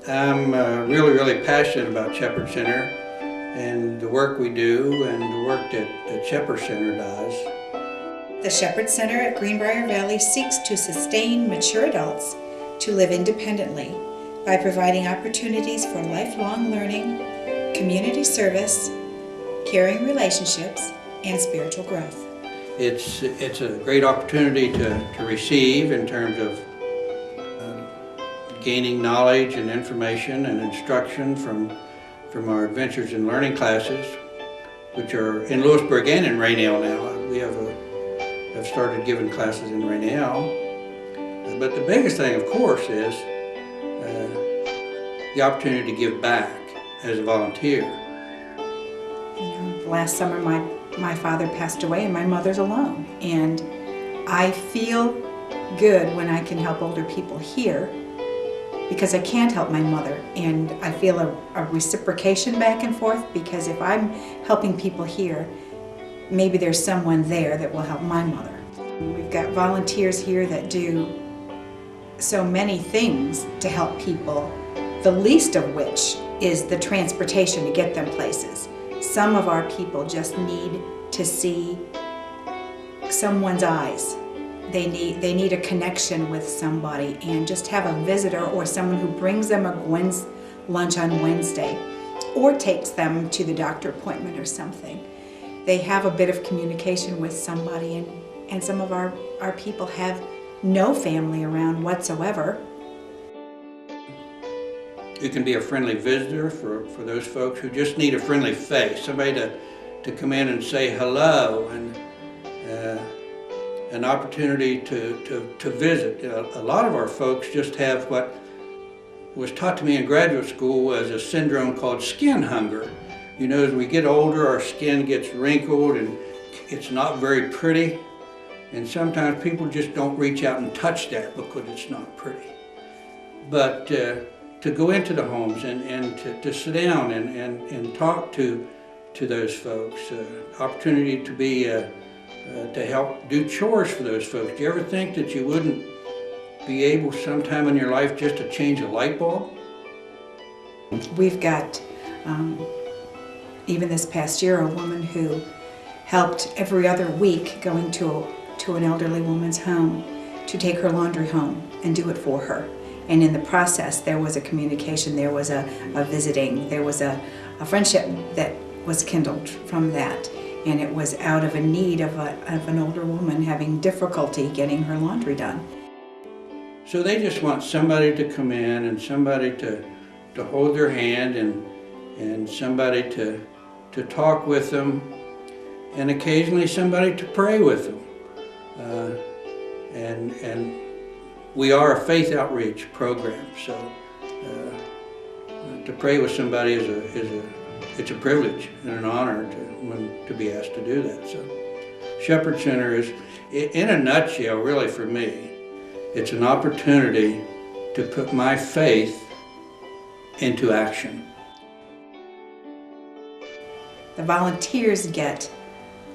I'm really passionate about Shepherd Center and the work we do and the work that Shepherd Center does. The Shepherd Center at Greenbrier Valley seeks to sustain mature adults to live independently by providing opportunities for lifelong learning, community service, caring relationships, and spiritual growth. It's a great opportunity to receive in terms of gaining knowledge and information and instruction from our Adventures in Learning classes, which are in Lewisburg and in Raynell now. We have started giving classes in Raynell. But the biggest thing, of course, is the opportunity to give back as a volunteer. Last summer my father passed away and my mother's alone. And I feel good when I can help older people here because I can't help my mother. And I feel a reciprocation back and forth because if I'm helping people here, maybe there's someone there that will help my mother. We've got volunteers here that do so many things to help people, the least of which is the transportation to get them places. Some of our people just need to see someone's eyes. They need a connection with somebody, and just have a visitor or someone who brings them a Gwen's lunch on Wednesday or takes them to the doctor appointment or something. They have a bit of communication with somebody, and some of our people have no family around whatsoever. You can be a friendly visitor for those folks who just need a friendly face, somebody to come in and say hello, and an opportunity to visit. A lot of our folks just have what was taught to me in graduate school as a syndrome called skin hunger. You know, as we get older, our skin gets wrinkled and it's not very pretty. And sometimes people just don't reach out and touch that because it's not pretty. But to go into the homes and to sit down and talk to those folks, opportunity to be to help do chores for those folks. Do you ever think that you wouldn't be able sometime in your life just to change a light bulb? We've got, even this past year, a woman who helped every other week going to an elderly woman's home to take her laundry home and do it for her. And in the process, there was a communication, there was a visiting, there was a friendship that was kindled from that. And it was out of a need of an older woman having difficulty getting her laundry done. So they just want somebody to come in and somebody to hold their hand and somebody to talk with them, and occasionally somebody to pray with them. And we are a faith outreach program, so to pray with somebody it's a privilege and an honor to be asked to do that. So Shepherd Center is, in a nutshell, really for me, it's an opportunity to put my faith into action. The volunteers get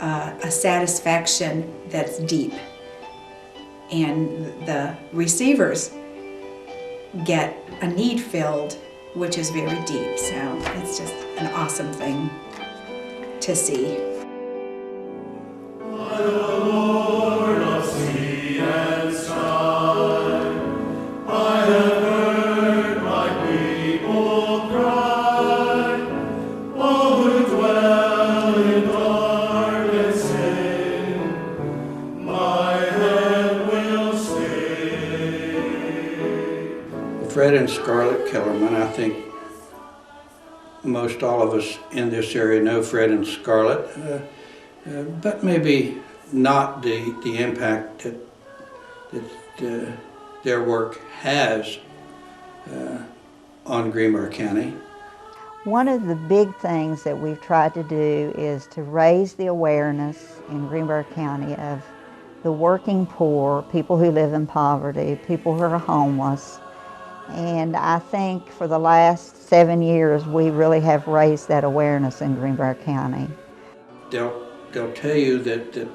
a satisfaction that's deep, and the receivers get a need filled, which is very deep. So it's just an awesome thing to see. Fred and Scarlett Kellerman, I think most all of us in this area know Fred and Scarlett, but maybe not the impact that their work has on Greenbrier County. One of the big things that we've tried to do is to raise the awareness in Greenbrier County of the working poor, people who live in poverty, people who are homeless. And I think for the last 7 years, we really have raised that awareness in Greenbrier County. They'll tell you that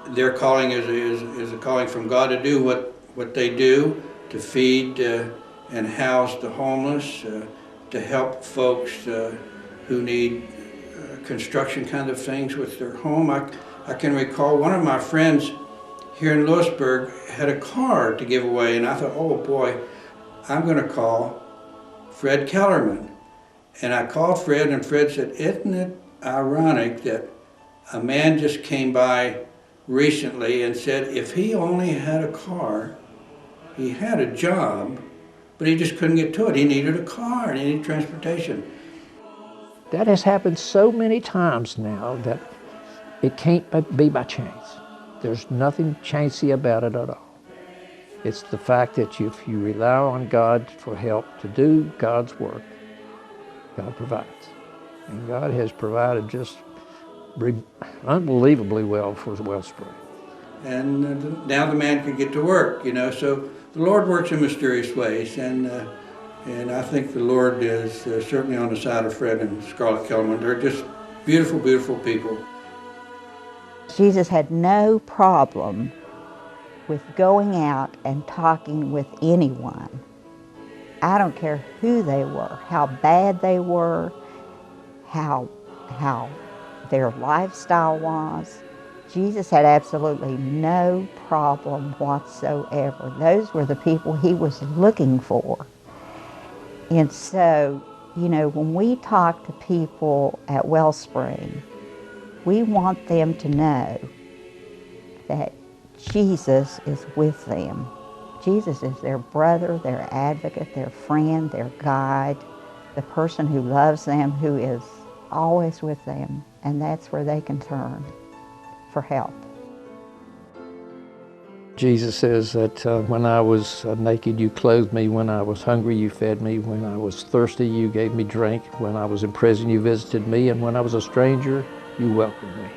their calling is a calling from God to do what they do, to feed and house the homeless, to help folks who need construction kind of things with their home. I can recall one of my friends here in Lewisburg had a car to give away, and I thought, oh boy, I'm going to call Fred Kellerman. And I called Fred, and Fred said, isn't it ironic that a man just came by recently and said if he only had a car, he had a job, but he just couldn't get to it. He needed a car and he needed transportation. That has happened so many times now that it can't be by chance. There's nothing chancy about it at all. It's the fact that if you rely on God for help to do God's work, God provides. And God has provided just unbelievably well for Wellspring. And now the man can get to work, so the Lord works in mysterious ways, and I think the Lord is certainly on the side of Fred and Scarlett Kellerman. They're just beautiful, beautiful people. Jesus had no problem with going out and talking with anyone. I don't care who they were, how bad they were, how their lifestyle was. Jesus had absolutely no problem whatsoever. Those were the people he was looking for. And so, when we talk to people at Wellspring, we want them to know that Jesus is with them. Jesus is their brother, their advocate, their friend, their guide, the person who loves them, who is always with them, and that's where they can turn for help. Jesus says that when I was naked, you clothed me. When I was hungry, you fed me. When I was thirsty, you gave me drink. When I was in prison, you visited me. And when I was a stranger, you welcomed me.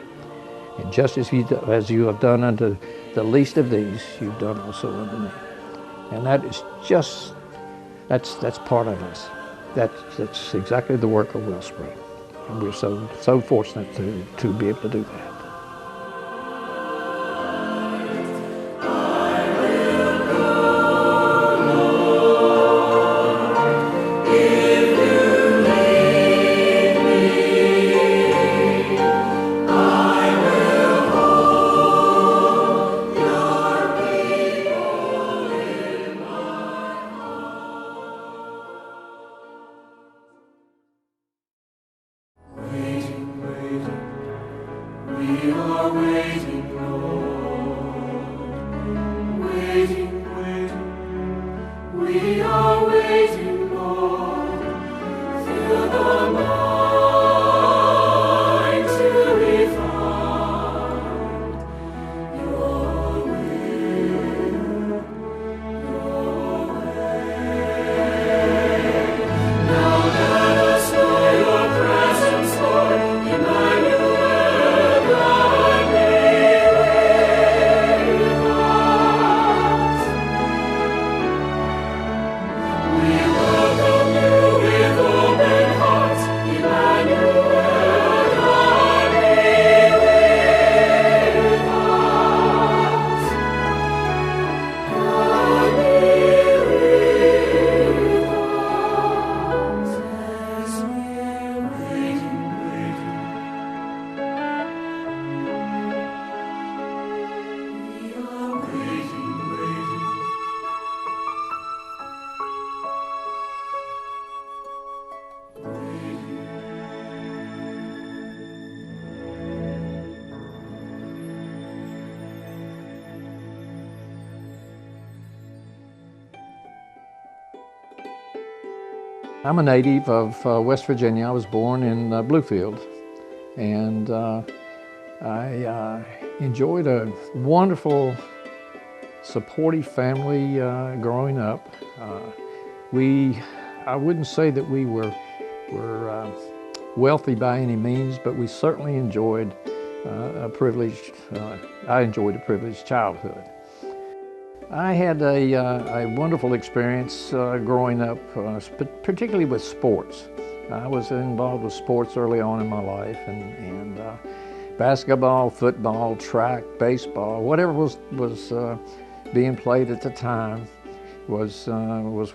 And just as you have done unto the least of these, you've done also unto me. And that is just, that's part of us. That's exactly the work of Wellspring. And we're so fortunate to be able to do that. We are waiting, Lord. Waiting, waiting. We are waiting, Lord. Fill the mind to refine your will, your way. Now let us know your presence, Lord. Emmanuel. I'm a native of West Virginia. I was born in Bluefield, and I enjoyed a wonderful, supportive family growing up. I wouldn't say that we were wealthy by any means, but we certainly enjoyed I enjoyed a privileged childhood. I had a wonderful experience growing up, particularly with sports. I was involved with sports early on in my life, and basketball, football, track, baseball, whatever was being played at the time. was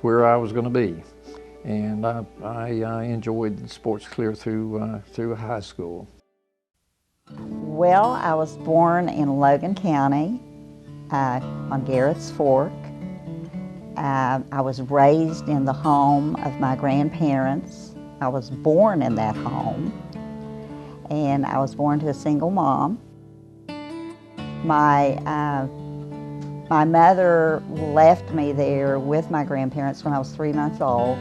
where I was going to be. And I enjoyed sports clear through high school. Well, I was born in Logan County on Garrett's Fork. I was raised in the home of my grandparents. I was born in that home, and I was born to a single mom. My mother left me there with my grandparents when I was 3 months old.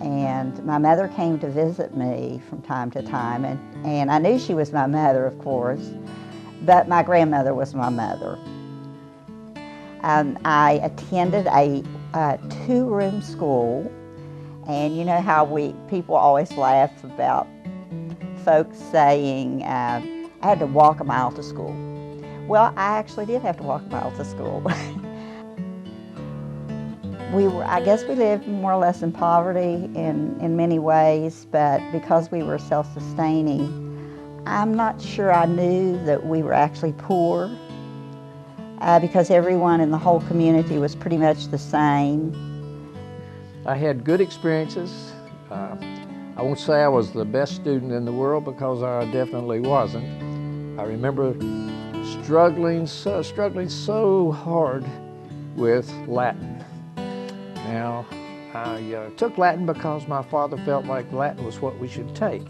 And my mother came to visit me from time to time, and I knew she was my mother, of course, but my grandmother was my mother. I attended a two-room school, and you know how people always laugh about folks saying, I had to walk a mile to school. Well, I actually did have to walk a mile to school. I guess we lived more or less in poverty in many ways, but because we were self-sustaining, I'm not sure I knew that we were actually poor, because everyone in the whole community was pretty much the same. I had good experiences. I won't say I was the best student in the world, because I definitely wasn't. I remember struggling so hard with Latin. Now, I took Latin because my father felt like Latin was what we should take.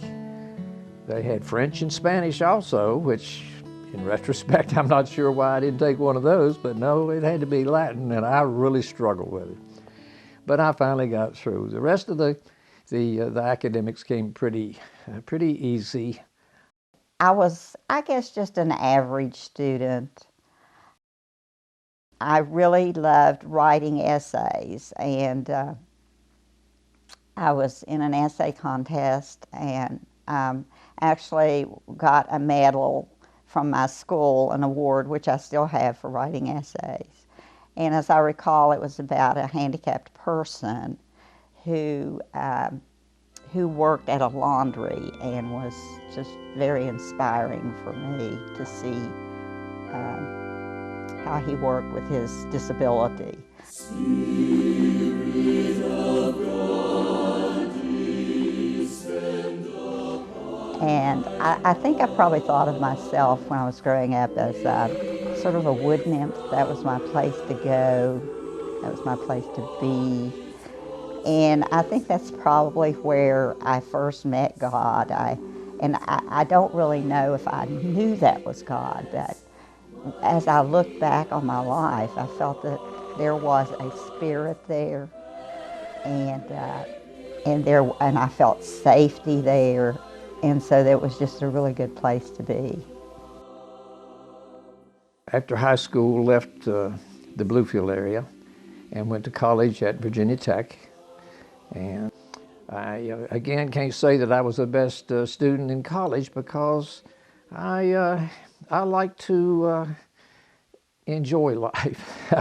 They had French and Spanish also, which in retrospect, I'm not sure why I didn't take one of those, but no, it had to be Latin, and I really struggled with it. But I finally got through. The rest of the academics came pretty easy. I was, I guess, just an average student. I really loved writing essays, and I was in an essay contest and actually got a medal from my school, an award, which I still have for writing essays. And as I recall, it was about a handicapped person who worked at a laundry, and was just very inspiring for me to see how he worked with his disability. And I think I probably thought of myself when I was growing up as sort of a wood nymph. That was my place to go. That was my place to be. And I think that's probably where I first met God. I don't really know if I knew that was God, but as I look back on my life, I felt that there was a spirit there, and I felt safety there, and so that was just a really good place to be. After high school, left the Bluefield area and went to college at Virginia Tech. And I, again, can't say that I was the best student in college, because I like to enjoy life.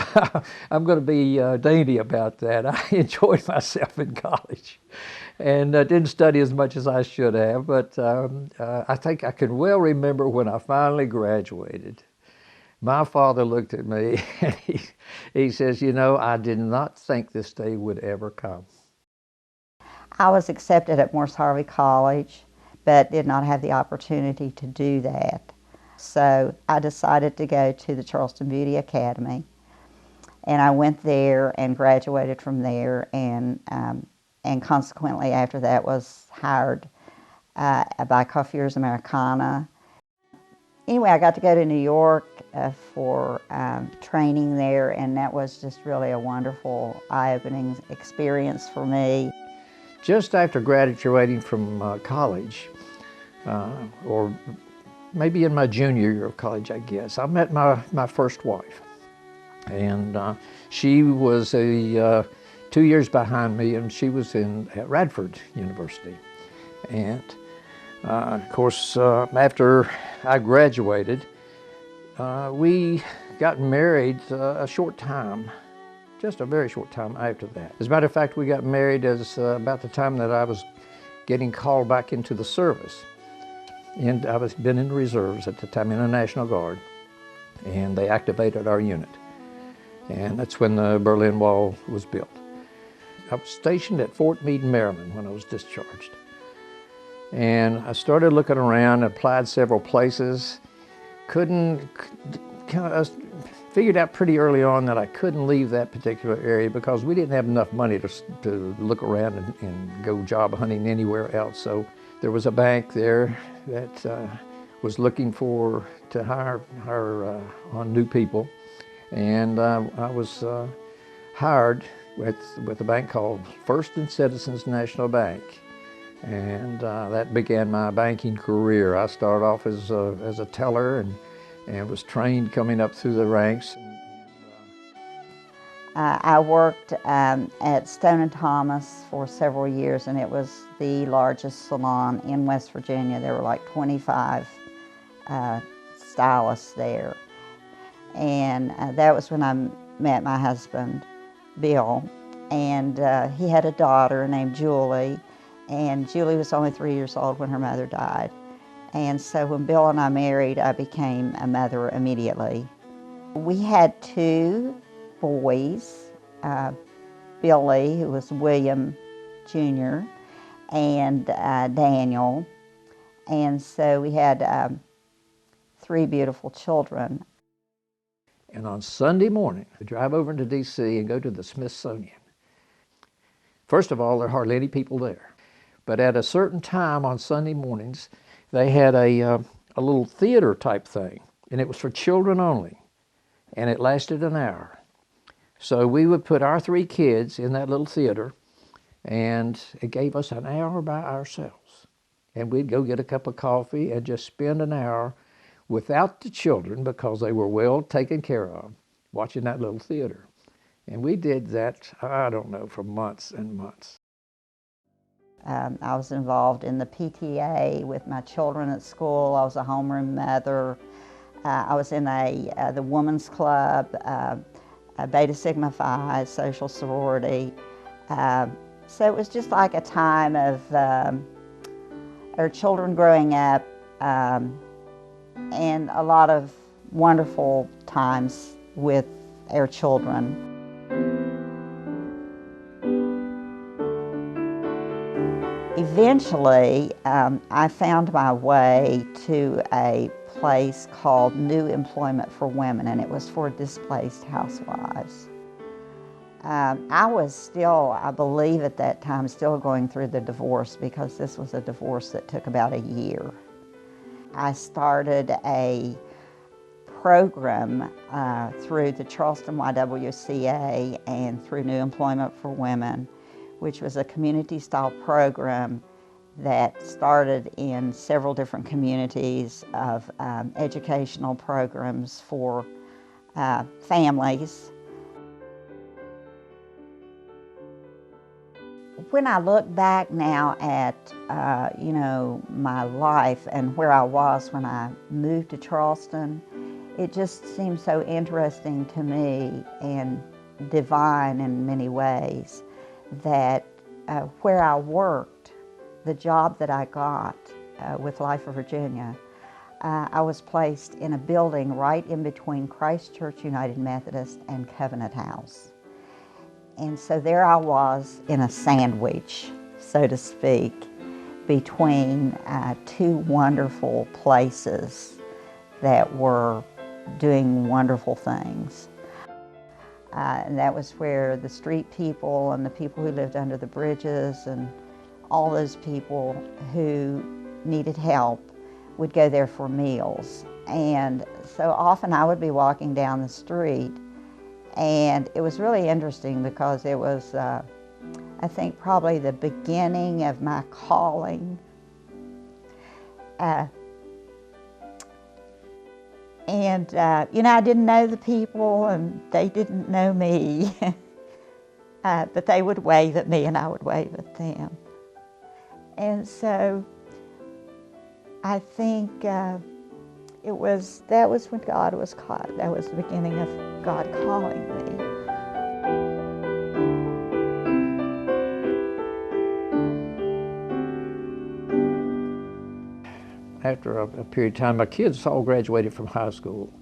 I'm going to be dainty about that. I enjoyed myself in college, and didn't study as much as I should have, but I think I can well remember when I finally graduated. My father looked at me and he says, "You know, I did not think this day would ever come." I was accepted at Morse Harvey College, but did not have the opportunity to do that. So I decided to go to the Charleston Beauty Academy, and I went there and graduated from there, and consequently after that was hired by Coiffures Americana. Anyway, I got to go to New York for training there, and that was just really a wonderful, eye-opening experience for me. Just after graduating from college, or maybe in my junior year of college, I guess, I met my first wife. And she was 2 years behind me, and she was at Radford University. And of course, after I graduated, we got married a short time. Just a very short time after that. As a matter of fact, we got married about the time that I was getting called back into the service. And I was been in reserves at the time, in the National Guard, and they activated our unit. And that's when the Berlin Wall was built. I was stationed at Fort Meade, Maryland when I was discharged. And I started looking around, applied several places. Figured out pretty early on that I couldn't leave that particular area because we didn't have enough money to look around and go job hunting anywhere else. So there was a bank there that was looking to hire on new people. And I was hired with a bank called First and Citizens National Bank. And that began my banking career. I started off as a teller and was trained coming up through the ranks. I worked at Stone & Thomas for several years, and it was the largest salon in West Virginia. There were like 25 stylists there. And that was when I met my husband, Bill. And he had a daughter named Julie, and Julie was only 3 years old when her mother died. And so when Bill and I married, I became a mother immediately. We had 2 boys, Billy, who was William Jr., and Daniel. And so we had 3 beautiful children. And on Sunday morning, we drive over into D.C. and go to the Smithsonian. First of all, there are hardly any people there. But at a certain time on Sunday mornings, they had a little theater type thing, and it was for children only, and it lasted an hour. So we would put our 3 kids in that little theater, and it gave us an hour by ourselves. And we'd go get a cup of coffee and just spend an hour without the children because they were well taken care of, watching that little theater. And we did that, I don't know, for months and months. I was involved in the PTA with my children at school. I was a homeroom mother. I was in the women's club, Beta Sigma Phi, social sorority. So it was just like a time of our children growing up and a lot of wonderful times with our children. Eventually, I found my way to a place called New Employment for Women, and it was for displaced housewives. I was still, I believe at that time, still going through the divorce because this was a divorce that took about a year. I started a program through the Charleston YWCA and through New Employment for Women, which was a community-style program that started in several different communities of educational programs for families. When I look back now at, my life and where I was when I moved to Charleston, it just seems so interesting to me and divine in many ways that where I worked, the job that I got with Life of Virginia, I was placed in a building right in between Christ Church United Methodist and Covenant House. And so there I was in a sandwich, so to speak, between 2 wonderful places that were doing wonderful things. And that was where the street people and the people who lived under the bridges and all those people who needed help would go there for meals. And so often I would be walking down the street, and it was really interesting because it was, I think, probably the beginning of my calling. I didn't know the people and they didn't know me, but they would wave at me and I would wave at them. And so I think that was when God was called. That was the beginning of God calling me. After a period of time, my kids all graduated from high school.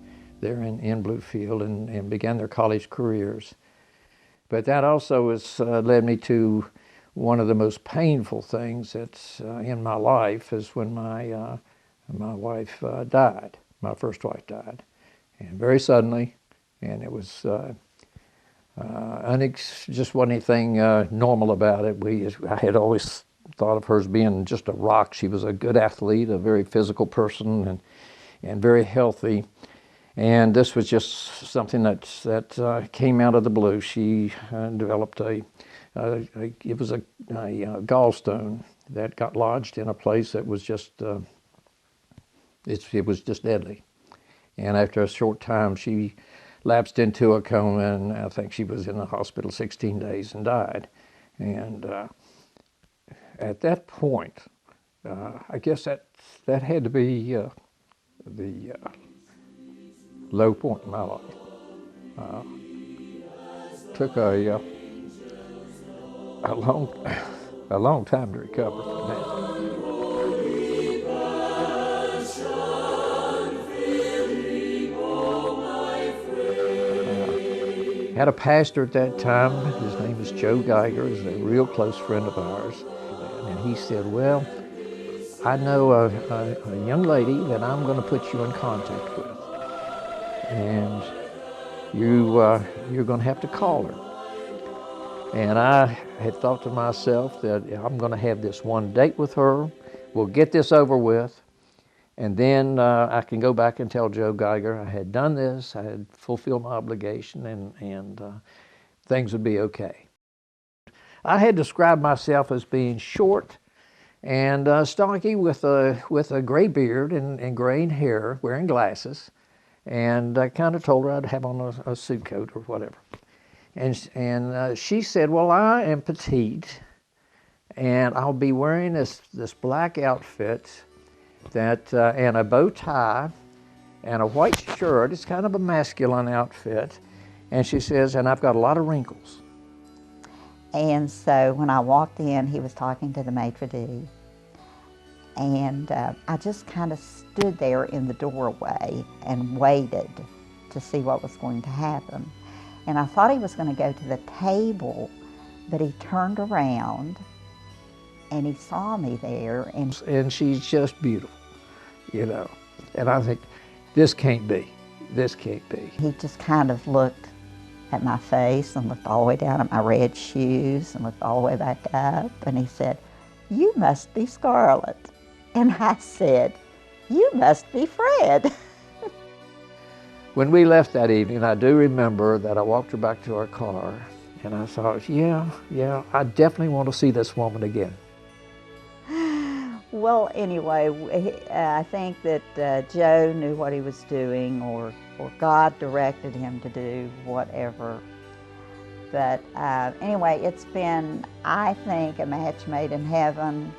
there in Bluefield and began their college careers. But that also has led me to one of the most painful things that's in my life is when my wife died. My first wife died, and very suddenly, and it was just wasn't anything normal about it. I had always thought of her as being just a rock. She was a good athlete, a very physical person, and very healthy. And this was just something that came out of the blue. She developed it was a gallstone that got lodged in a place that was just it was just deadly. And after a short time, she lapsed into a coma, and I think she was in the hospital 16 days and died. And at that point, I guess that had to be the low point in my life. Took a long time to recover from that. Had a pastor at that time. His name was Joe Geiger. He's a real close friend of ours, and he said, "Well, I know a young lady that I'm going to put you in contact with, and you're going to have to call her." And I had thought to myself that I'm going to have this one date with her. We'll get this over with, and then I can go back and tell Joe Geiger I had done this, I had fulfilled my obligation, and things would be okay. I had described myself as being short and stocky with a gray beard and graying hair, wearing glasses, and I kind of told her I'd have on a suit coat or whatever. And she said, "Well, I am petite, and I'll be wearing this black outfit and a bow tie and a white shirt. It's kind of a masculine outfit." And she says, "And I've got a lot of wrinkles." And so when I walked in, he was talking to the maitre d', and I just kind of stood there in the doorway and waited to see what was going to happen. And I thought he was going to go to the table, but he turned around and he saw me there. And she's just beautiful, you know. And I think, this can't be. This can't be. He just kind of looked at my face and looked all the way down at my red shoes and looked all the way back up, and he said, "You must be Scarlett." And I said, "You must be Fred." When we left that evening, I do remember that I walked her back to our car, and I thought, yeah, I definitely want to see this woman again. Well, anyway, I think that Joe knew what he was doing, or God directed him to do whatever. But anyway, it's been, I think, a match made in heaven.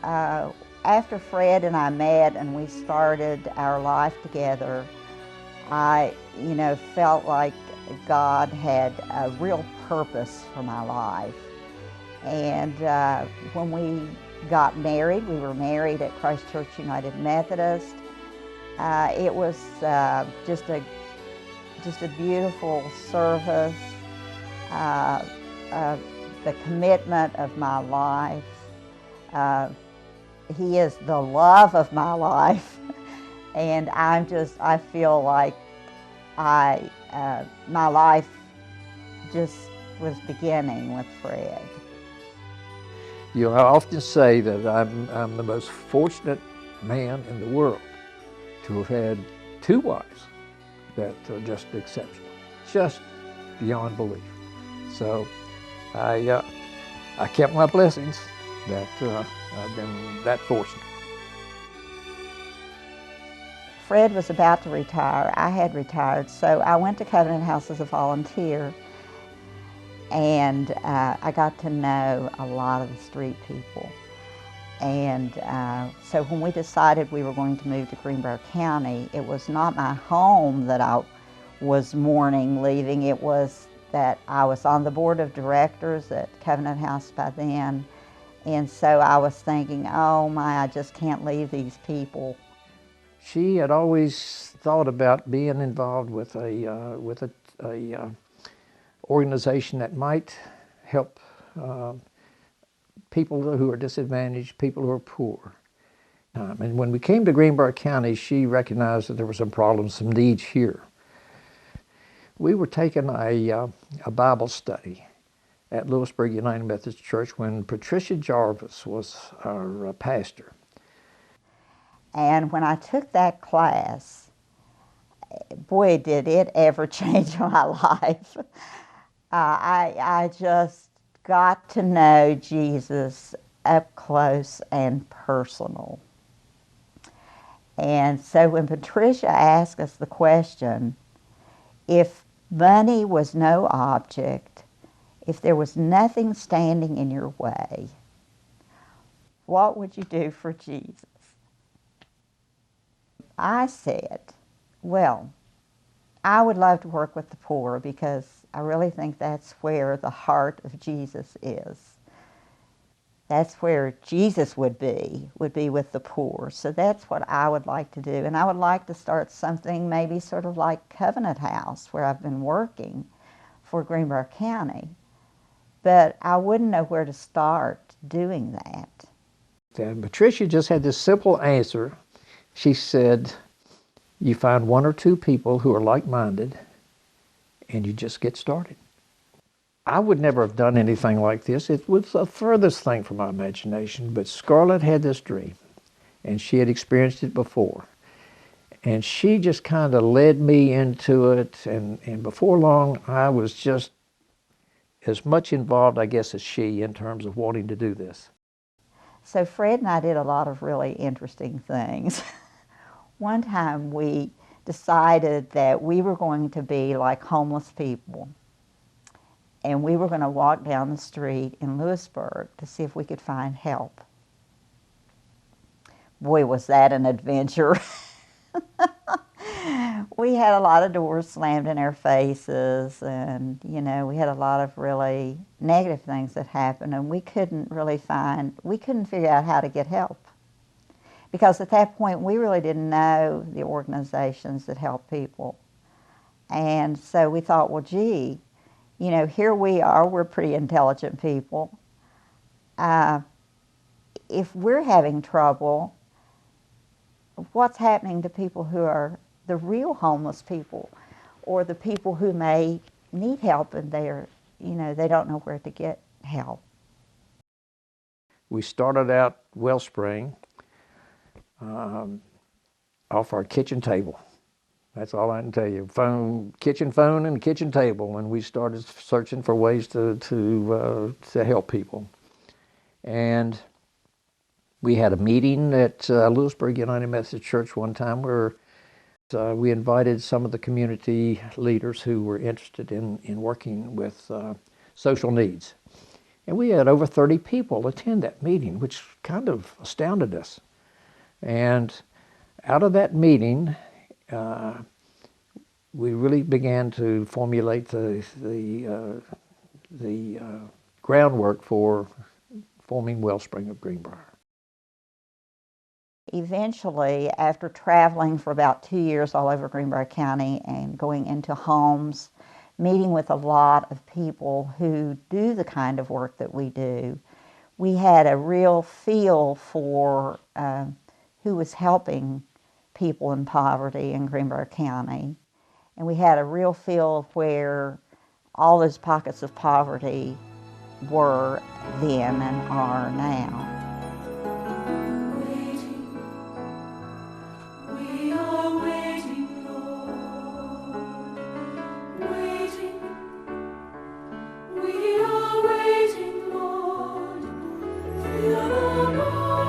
After Fred and I met and we started our life together, I, felt like God had a real purpose for my life. And when we got married, we were married at Christ Church United Methodist. It was just a beautiful service. The commitment of my life. He is the love of my life. And I feel like my life just was beginning with Fred. I often say that I'm the most fortunate man in the world to have had two wives that are just exceptional, just beyond belief. So I kept my blessings that I've been that fortunate. Fred was about to retire. I had retired, so I went to Covenant House as a volunteer, and I got to know a lot of the street people. And so when we decided we were going to move to Greenbrier County, it was not my home that I was mourning leaving. It was that I was on the board of directors at Covenant House by then, and so I was thinking, oh my, I just can't leave these people. She had always thought about being involved with a organization that might help people who are disadvantaged, people who are poor. And when we came to Greenbrier County, she recognized that there were some problems, some needs here. We were taking a Bible study at Lewisburg United Methodist Church when Patricia Jarvis was our pastor. And when I took that class, boy, did it ever change my life. I just got to know Jesus up close and personal. And so when Patricia asked us the question, if money was no object, if there was nothing standing in your way, what would you do for Jesus? I said, well, I would love to work with the poor because I really think that's where the heart of Jesus is. That's where Jesus would be with the poor. So that's what I would like to do. And I would like to start something maybe sort of like Covenant House, where I've been working for Greenbrier County. But I wouldn't know where to start doing that. And Patricia just had this simple answer. She said, you find one or two people who are like-minded, and you just get started. I would never have done anything like this. It was the furthest thing from my imagination, but Scarlett had this dream, and she had experienced it before. And she just kind of led me into it, and before long, I was just as much involved, I guess, as she in terms of wanting to do this. So Fred and I did a lot of really interesting things. One time we decided that we were going to be like homeless people, and we were going to walk down the street in Lewisburg to see if we could find help. Boy, was that an adventure. We had a lot of doors slammed in our faces, and we had a lot of really negative things that happened, and we couldn't figure out how to get help. Because at that point, we really didn't know the organizations that help people. And so we thought, well, gee, here we are, we're pretty intelligent people. If we're having trouble, what's happening to people who are the real homeless people, or the people who may need help and they don't know where to get help? We started out Wellspring off our kitchen table. That's all I can tell you. Kitchen phone and kitchen table, and we started searching for ways to help people. And we had a meeting at Lewisburg United Methodist Church one time where we invited some of the community leaders who were interested in working with social needs. And we had over 30 people attend that meeting, which kind of astounded us. And out of that meeting, we really began to formulate the groundwork for forming Wellspring of Greenbrier. Eventually, after traveling for about 2 years all over Greenbrier County and going into homes, meeting with a lot of people who do the kind of work that we do, we had a real feel for who was helping people in poverty in Greenbrier County. And we had a real feel of where all those pockets of poverty were then and are now. We are waiting, Lord, waiting. We are waiting, Lord, fill the mind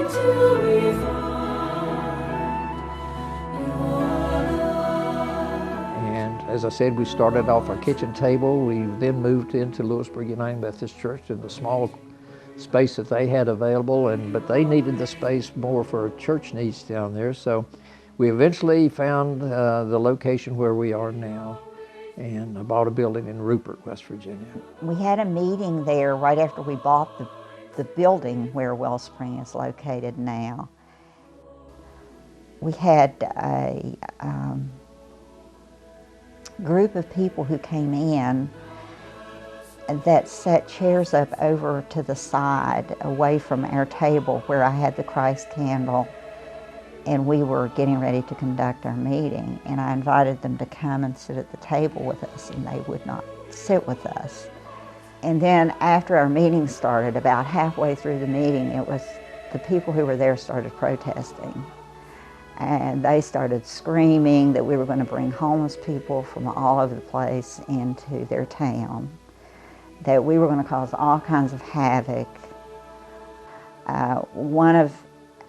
to refine your love. And as I said, we started off our kitchen table. We then moved into Lewisburg United Methodist Church in the small space that they had available, but they needed the space more for church needs down there. So we eventually found the location where we are now, and I bought a building in Rupert, West Virginia. We had a meeting there right after we bought the building where Wellspring is located now. we had a group of people who came in that set chairs up over to the side away from our table where I had the Christ candle, and we were getting ready to conduct our meeting, and I invited them to come and sit at the table with us, and they would not sit with us. And then after our meeting started, about halfway through the meeting, it was the people who were there started protesting. And they started screaming that we were going to bring homeless people from all over the place into their town, that we were going to cause all kinds of havoc. One of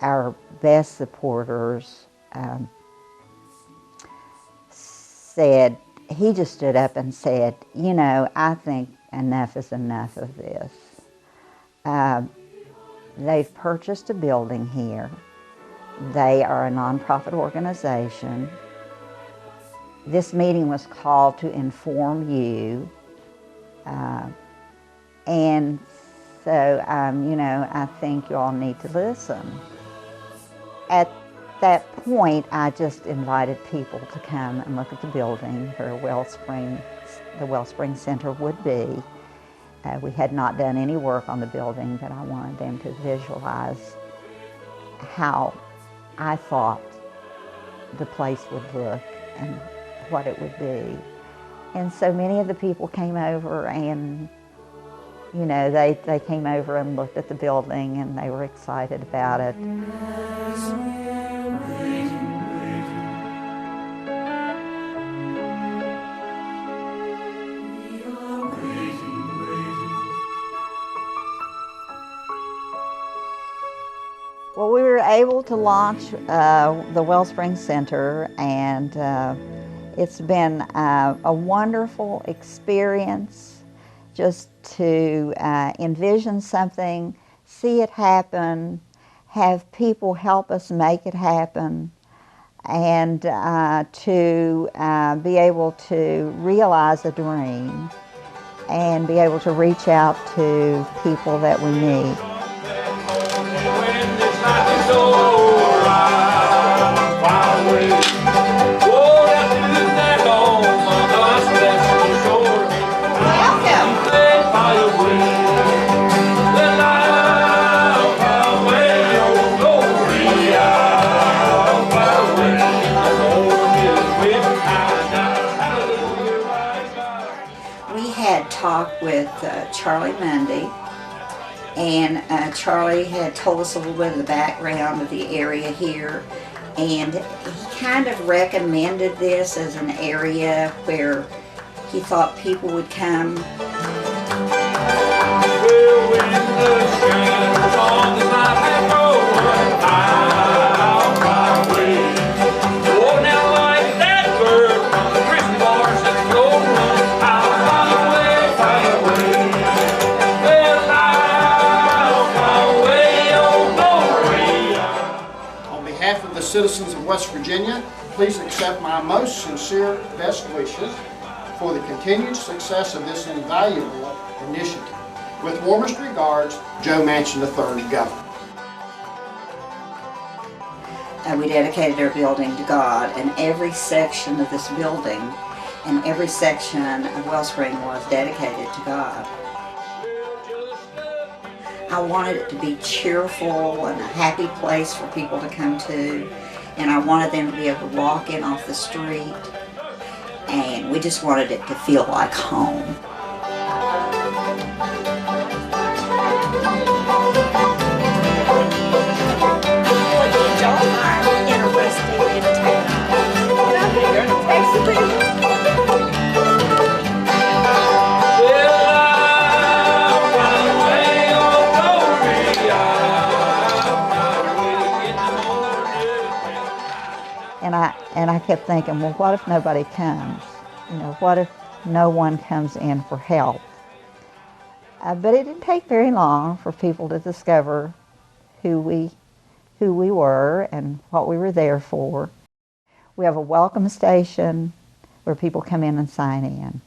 our best supporters said, he just stood up and said, you know, I think enough is enough of this. They've purchased a building here. They are a nonprofit organization. This meeting was called to inform you. And so, you know, I think you all need to listen. At that point, I just invited people to come and look at the building where the Wellspring Center would be. We had not done any work on the building, but I wanted them to visualize how I thought the place would look and what it would be. And so many of the people came over, and you know, they came over and looked at the building, and they were excited about it. Well, we were able to launch the Wellspring Center, and it's been a wonderful experience just to envision something, see it happen, have people help us make it happen, and to be able to realize a dream and be able to reach out to people that we need. We had talked with Charlie Mundy, and Charlie had told us a little bit of the background of the area here, and he kind of recommended this as an area where he thought people would come. Citizens of West Virginia, please accept my most sincere best wishes for the continued success of this invaluable initiative. With warmest regards, Joe Manchin III, Governor. We dedicated our building to God, and every section of this building and every section of Wellspring was dedicated to God. I wanted it to be cheerful and a happy place for people to come to, and I wanted them to be able to walk in off the street, and we just wanted it to feel like home. And I kept thinking, well, what if nobody comes? You know, what if no one comes in for help? But it didn't take very long for people to discover who we were and what we were there for. We have a welcome station where people come in and sign in.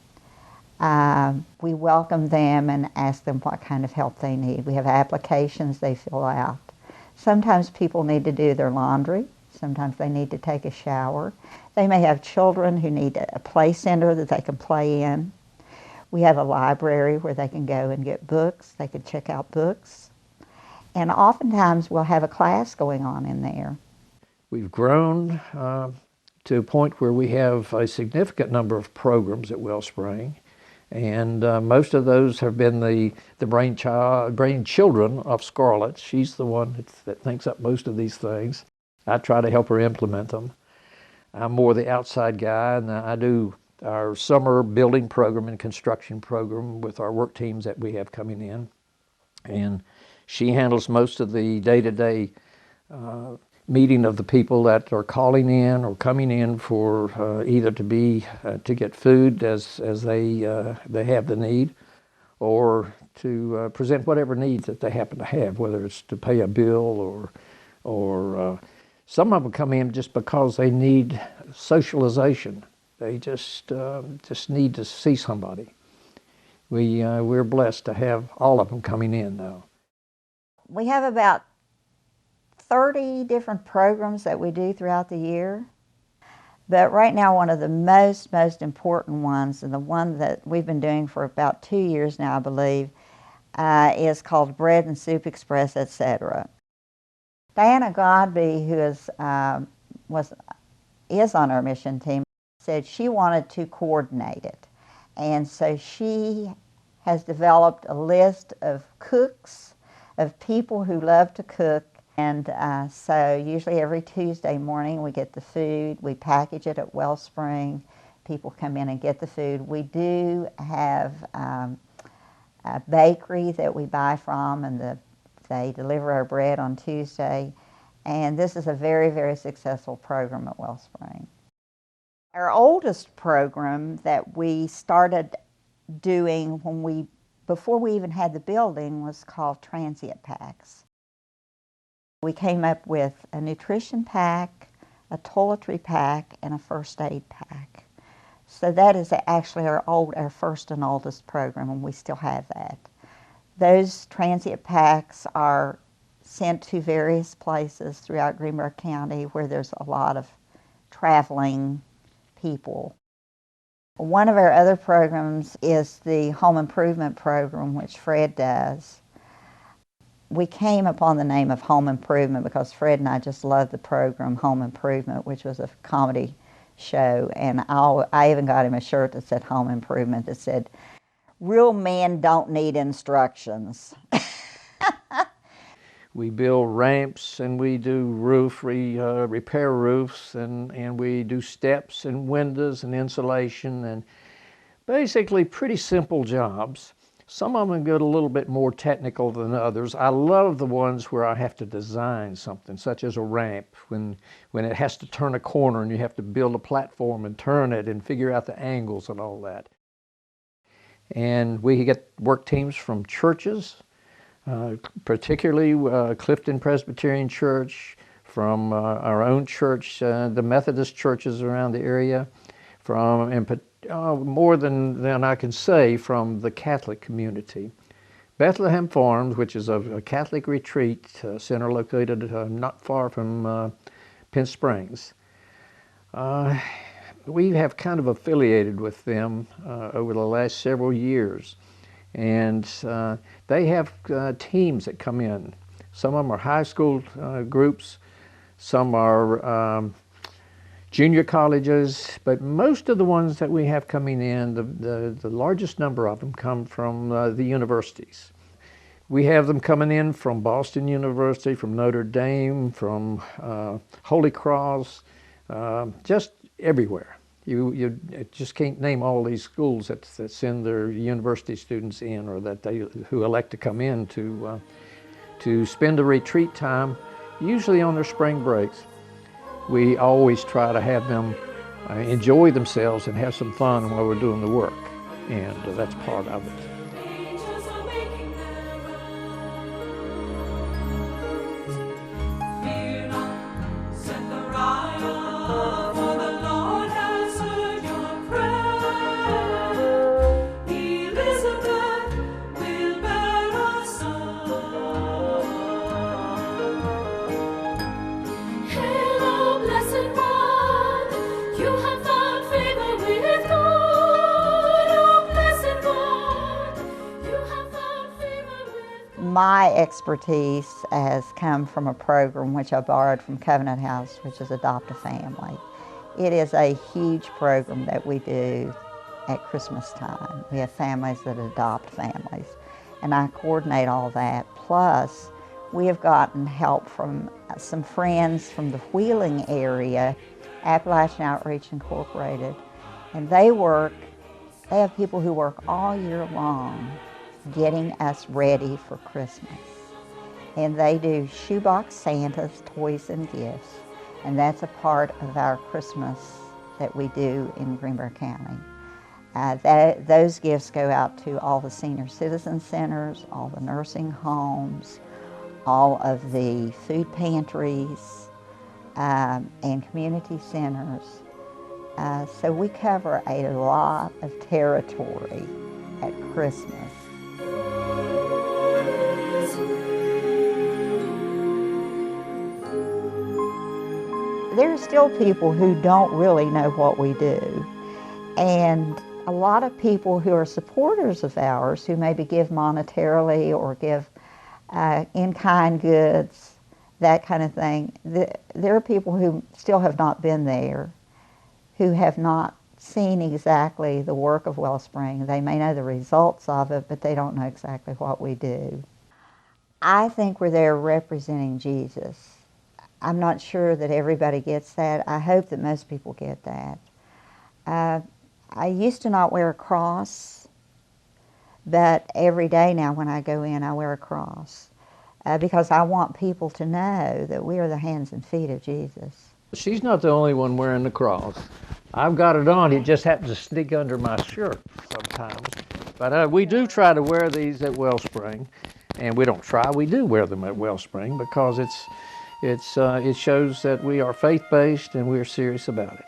We welcome them and ask them what kind of help they need. We have applications they fill out. Sometimes people need to do their laundry. Sometimes they need to take a shower. They may have children who need a play center that they can play in. We have a library where they can go and get books. They can check out books. And oftentimes we'll have a class going on in there. We've grown to a point where we have a significant number of programs at Wellspring, and most of those have been the brainchildren of Scarlett. She's the one that thinks up most of these things. I try to help her implement them. I'm more the outside guy, and I do our summer building program and construction program with our work teams that we have coming in. And she handles most of the day-to-day meeting of the people that are calling in or coming in for either to get food as they have the need, or to present whatever needs that they happen to have, whether it's to pay a bill or some of them come in just because they need socialization. They just need to see somebody. We're blessed to have all of them coming in now. We have about 30 different programs that we do throughout the year. But right now, one of the most important ones, and the one that we've been doing for about 2 years now, I believe, is called Bread and Soup Express, etc. Diana Godby, who is on our mission team, said she wanted to coordinate it. And so she has developed a list of cooks, of people who love to cook. And so usually every Tuesday morning we get the food, we package it at Wellspring, people come in and get the food. We do have a bakery that we buy from, and they deliver our bread on Tuesday. And this is a very successful program at Wellspring. Our oldest program that we started doing before we even had the building was called Transient Packs. We came up with a nutrition pack, a toiletry pack, and a first aid pack. So that is actually our first and oldest program, and we still have that. Those transient packs are sent to various places throughout Greenbrier County where there's a lot of traveling people. One of our other programs is the home improvement program, which Fred does. We came upon the name of Home Improvement because Fred and I just loved the program Home Improvement, which was a comedy show, and I even got him a shirt that said Home Improvement that said, "Real men don't need instructions." We build ramps, and we do repair roofs, and we do steps and windows and insulation, and basically pretty simple jobs. Some of them get a little bit more technical than others. I love the ones where I have to design something, such as a ramp, when it has to turn a corner and you have to build a platform and turn it and figure out the angles and all that. And we get work teams from churches, particularly Clifton Presbyterian Church, from our own church, the Methodist churches around the area, more than I can say, from the Catholic community. Bethlehem Farms, which is a Catholic retreat center located not far from Penn Springs. We have kind of affiliated with them over the last several years. And they have teams that come in. Some of them are high school groups, some are junior colleges, but most of the ones that we have coming in, the largest number of them come from the universities. We have them coming in from Boston University, from Notre Dame, from Holy Cross, just everywhere. You just can't name all these schools that send their university students in, or who elect to come in to spend a retreat time, usually on their spring breaks. We always try to have them enjoy themselves and have some fun while we're doing the work, and that's part of it. Hello. My expertise has come from a program which I borrowed from Covenant House, which is Adopt a Family. It is a huge program that we do at Christmas time. We have families that adopt families, and I coordinate all that. Plus, we have gotten help from some friends from the Wheeling area, Appalachian Outreach Incorporated, and they have people who work all year long getting us ready for Christmas. And they do shoebox Santas, toys and gifts, and that's a part of our Christmas that we do in Greenbrier County. Those gifts go out to all the senior citizen centers, all the nursing homes, all of the food pantries, and community centers. So we cover a lot of territory at Christmas. There are still people who don't really know what we do. And a lot of people who are supporters of ours, who maybe give monetarily or give in-kind goods, that kind of thing, there are people who still have not been there, who have not seen exactly the work of Wellspring. They may know the results of it, but they don't know exactly what we do. I think we're there representing Jesus. I'm not sure that everybody gets that. I hope that most people get that. I used to not wear a cross, but every day now when I go in, I wear a cross because I want people to know that we are the hands and feet of Jesus. She's not the only one wearing the cross. I've got it on. It just happens to sneak under my shirt sometimes. But we do try to wear these at Wellspring, and we don't try. We do wear them at Wellspring because it shows that we are faith-based and we're serious about it.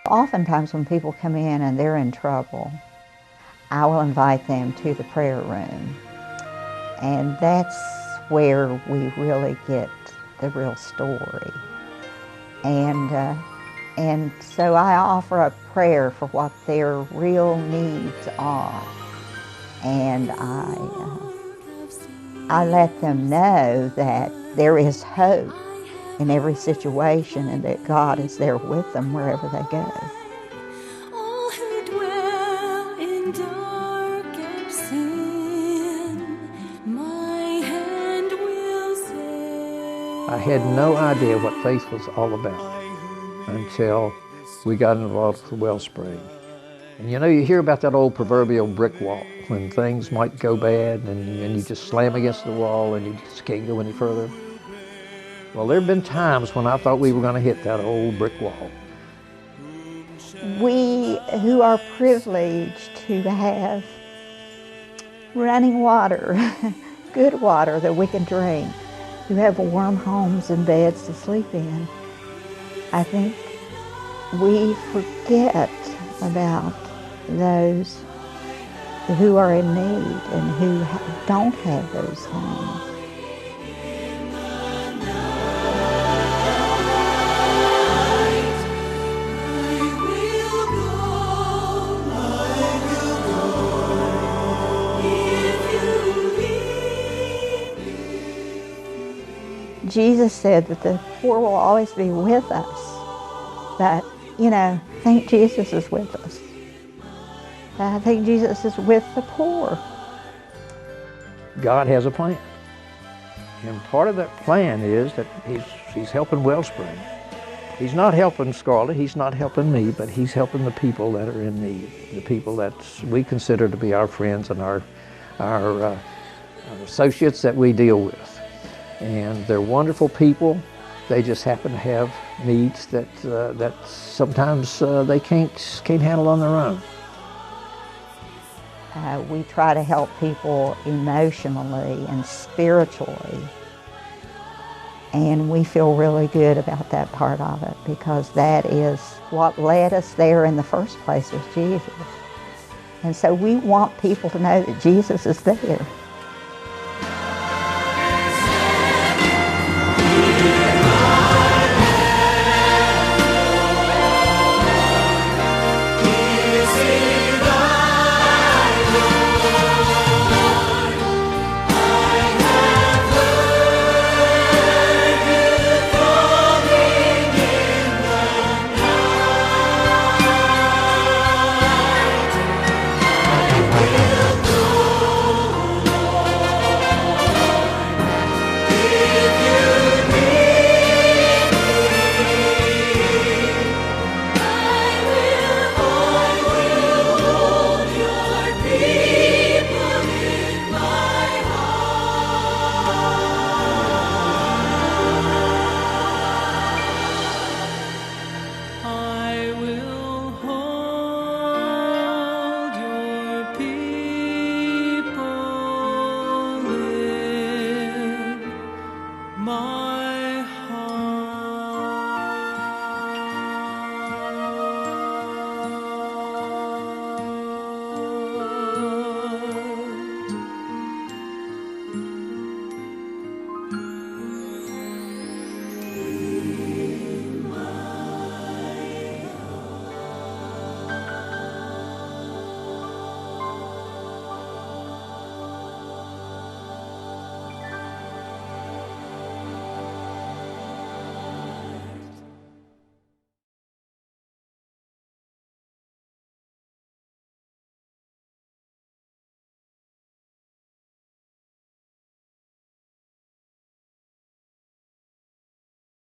Oftentimes when people come in and they're in trouble, I will invite them to the prayer room. And that's where we really get the real story. And so I offer a prayer for what their real needs are. And I let them know that there is hope in every situation and that God is there with them wherever they go. All who dwell in dark sin, my hand will save. I had no idea what faith was all about until we got involved with Wellspring. And you know, you hear about that old proverbial brick wall when things might go bad and you just slam against the wall and you just can't go any further. Well, there have been times when I thought we were going to hit that old brick wall. We who are privileged to have running water, good water that we can drink, who have warm homes and beds to sleep in, I think we forget about those who are in need and who don't have those things. Jesus said that the poor will always be with us. That, I think Jesus is with us. I think Jesus is with the poor. God has a plan. And part of that plan is that he's helping Wellspring. He's not helping Scarlett, he's not helping me, but he's helping the people that are in need, the people that we consider to be our friends and our associates that we deal with. And they're wonderful people. They just happen to have needs that sometimes they can't handle on their own. We try to help people emotionally and spiritually. And we feel really good about that part of it because that is what led us there in the first place was Jesus. And so we want people to know that Jesus is there.